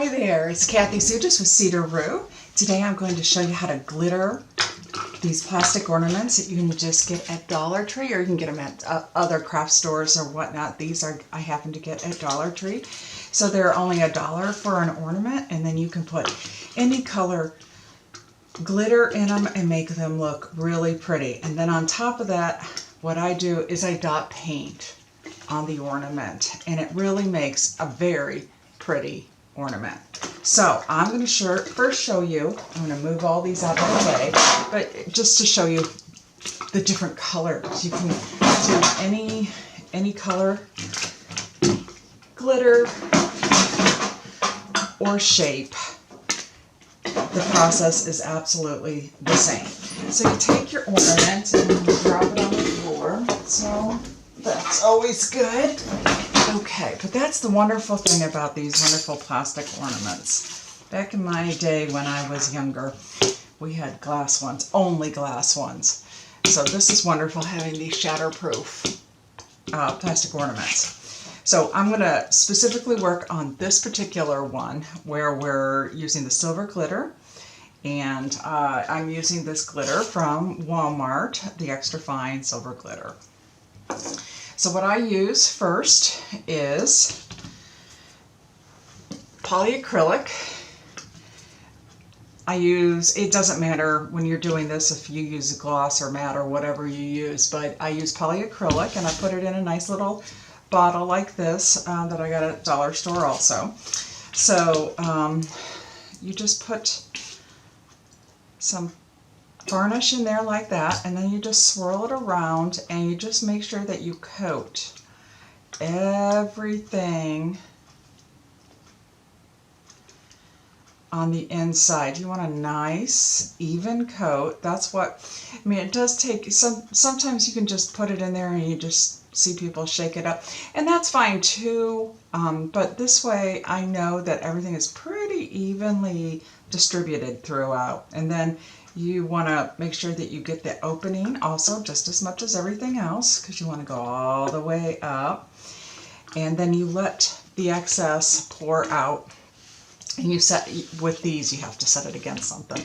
Hi there, it's Kathy Sujas with Cedar Rue. Today I'm going to show you how to glitter these plastic ornaments that you can just get at Dollar Tree, or you can get them at other craft stores or whatnot. These I happen to get at Dollar Tree. So they're only $1 for an ornament, and then you can put any color glitter in them and make them look really pretty. And then on top of that, what I do is I dot paint on the ornament, and it really makes a very pretty ornament. So I'm going to first show you, I'm going to move all these out of the way, but just to show you the different colors. You can do any color glitter or shape. The process is absolutely the same. So you take your ornament and you drop it on the floor. So that's always good. Okay, but that's the wonderful thing about these wonderful plastic ornaments. Back in my day when I was younger, we had glass ones, only glass ones. So this is wonderful having these shatterproof plastic ornaments. So I'm going to specifically work on this particular one where we're using the silver glitter. And I'm using this glitter from Walmart, the extra fine silver glitter. So what I use first is polyacrylic. It doesn't matter when you're doing this if you use gloss or matte or whatever you use, but I use polyacrylic, and I put it in a nice little bottle like this that I got at Dollar Store also. So you just put some varnish in there like that, and then you just swirl it around, and you just make sure that you coat everything on the inside. You want a nice even coat. That's what I mean. It does take sometimes you can just put it in there and you just see people shake it up, and that's fine too, but this way I know that everything is pretty evenly distributed throughout. And then you want to make sure that you get the opening also just as much as everything else, because you want to go all the way up. And then you let the excess pour out. And you set, with these, you have to set it against something.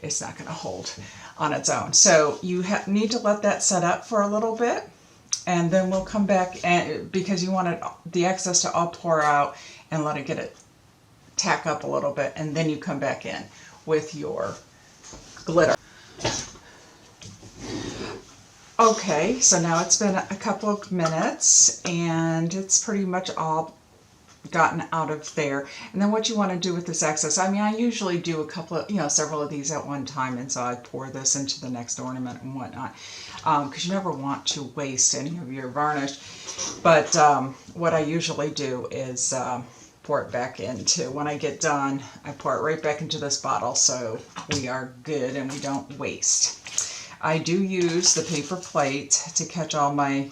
It's not going to hold on its own. So you need to let that set up for a little bit. And then we'll come back, and because you want the excess to all pour out and let it tack up a little bit. And then you come back in with your glitter. Okay, so now it's been a couple of minutes and it's pretty much all gotten out of there. And then what you want to do with this excess, I mean, I usually do a couple of, several of these at one time, and so I pour this into the next ornament and whatnot, because you never want to waste any of your varnish. But what I usually do is pour it back into, when I get done, I pour it right back into this bottle, so we are good and we don't waste. I do use the paper plate to catch all my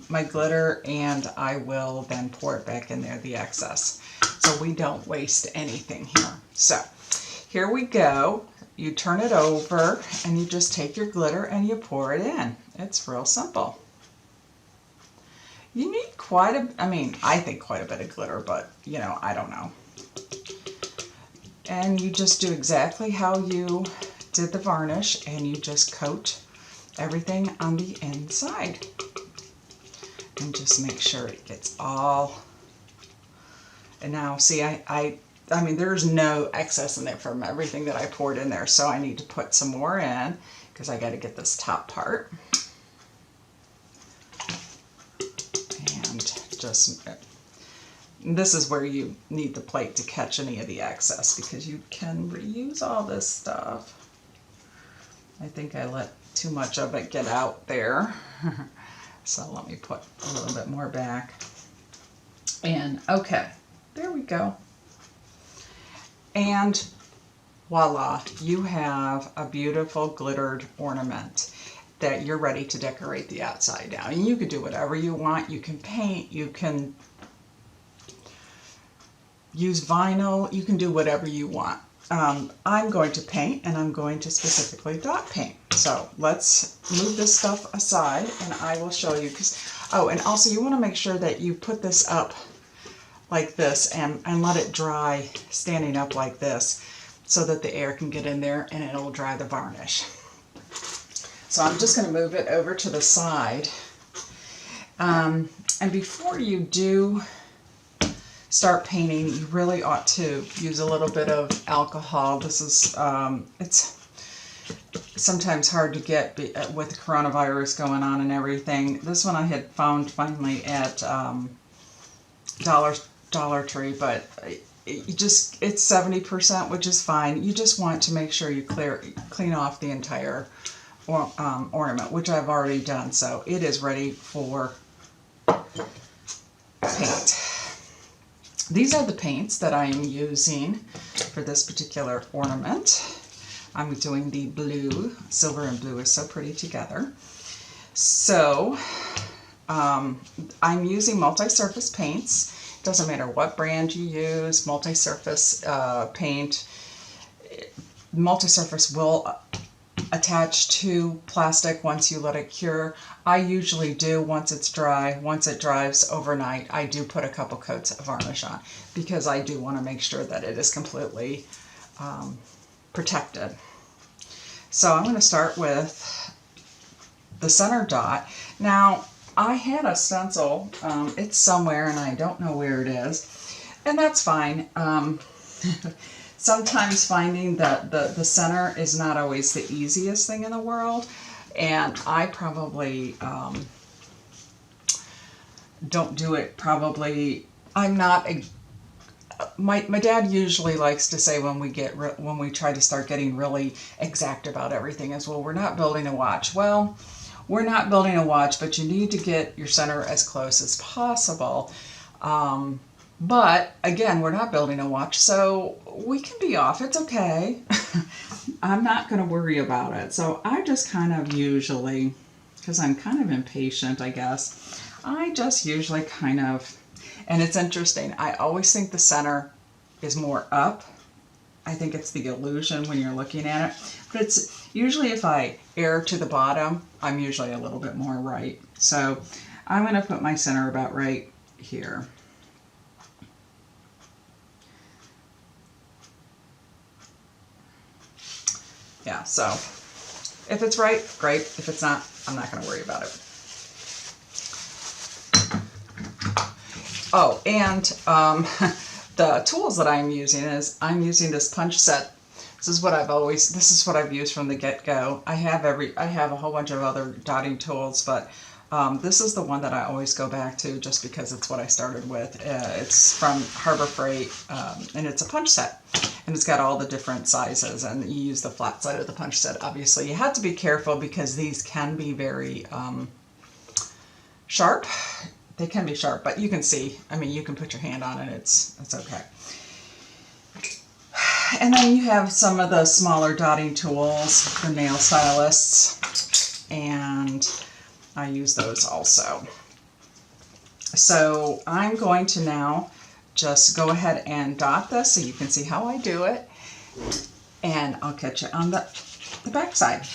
my glitter, and I will then pour it back in there, the excess, so we don't waste anything here. So here we go. You turn it over and you just take your glitter and you pour it in. It's real simple. You need I think quite a bit of glitter, but I don't know. And you just do exactly how you did the varnish, and you just coat everything on the inside. And just make sure it gets all. And now see, I mean, there's no excess in there from everything that I poured in there, so I need to put some more in because I got to get this top part. This is where you need the plate to catch any of the excess, because you can reuse all this stuff. I think I let too much of it get out there. So let me put a little bit more back. And okay, there we go. And voila, you have a beautiful glittered ornament that you're ready to decorate the outside now. And you can do whatever you want. You can paint, you can use vinyl, you can do whatever you want. I'm going to paint, and I'm going to specifically dot paint. So let's move this stuff aside, and I will show you. And also you want to make sure that you put this up like this and let it dry standing up like this so that the air can get in there and it'll dry the varnish. So I'm just going to move it over to the side. And before you do start painting, you really ought to use a little bit of alcohol. This is, it's sometimes hard to get with the coronavirus going on and everything. This one I had found finally at Dollar Tree, but it's 70%, which is fine. You just want to make sure you clean off the entire ornament, which I've already done, so it is ready for paint. These are the paints that I am using for this particular ornament. I'm doing the blue. Silver and blue is so pretty together. So I'm using multi-surface paints. Doesn't matter what brand you use, multi-surface paint. Multi-surface will attach to plastic once you let it cure. I usually do once it's dry. Once it dries overnight, I do put a couple coats of varnish on because I do want to make sure that it is completely protected. So I'm going to start with the center dot. Now, I had a stencil. It's somewhere and I don't know where it is, and that's fine. Sometimes finding that the center is not always the easiest thing in the world, and I probably don't do it probably. I'm not a, my dad usually likes to say when we try to start getting really exact about everything is, well, we're not building a watch. Well, we're not building a watch, but you need to get your center as close as possible. But again, we're not building a watch, so we can be off. It's okay. I'm not going to worry about it. So I just kind of usually, because I'm kind of impatient, I guess, I just usually kind of, and it's interesting, I always think the center is more up. I think it's the illusion when you're looking at it. But it's usually, if I err to the bottom, I'm usually a little bit more right. So I'm going to put my center about right here. Yeah, so if it's right, great. If it's not, I'm not going to worry about it. Oh, and the tools that I'm using is, I'm using this punch set. This is what I've used from the get-go. I have a whole bunch of other dotting tools, but this is the one that I always go back to just because it's what I started with. It's from Harbor Freight, and it's a punch set. And it's got all the different sizes, and you use the flat side of the punch set, obviously. You have to be careful because these can be very sharp. They can be sharp, but you can see, I mean, you can put your hand on it, it's okay. And then you have some of the smaller dotting tools for nail stylists, and I use those also. So I'm going to now just go ahead and dot this so you can see how I do it, and I'll catch you on the back side.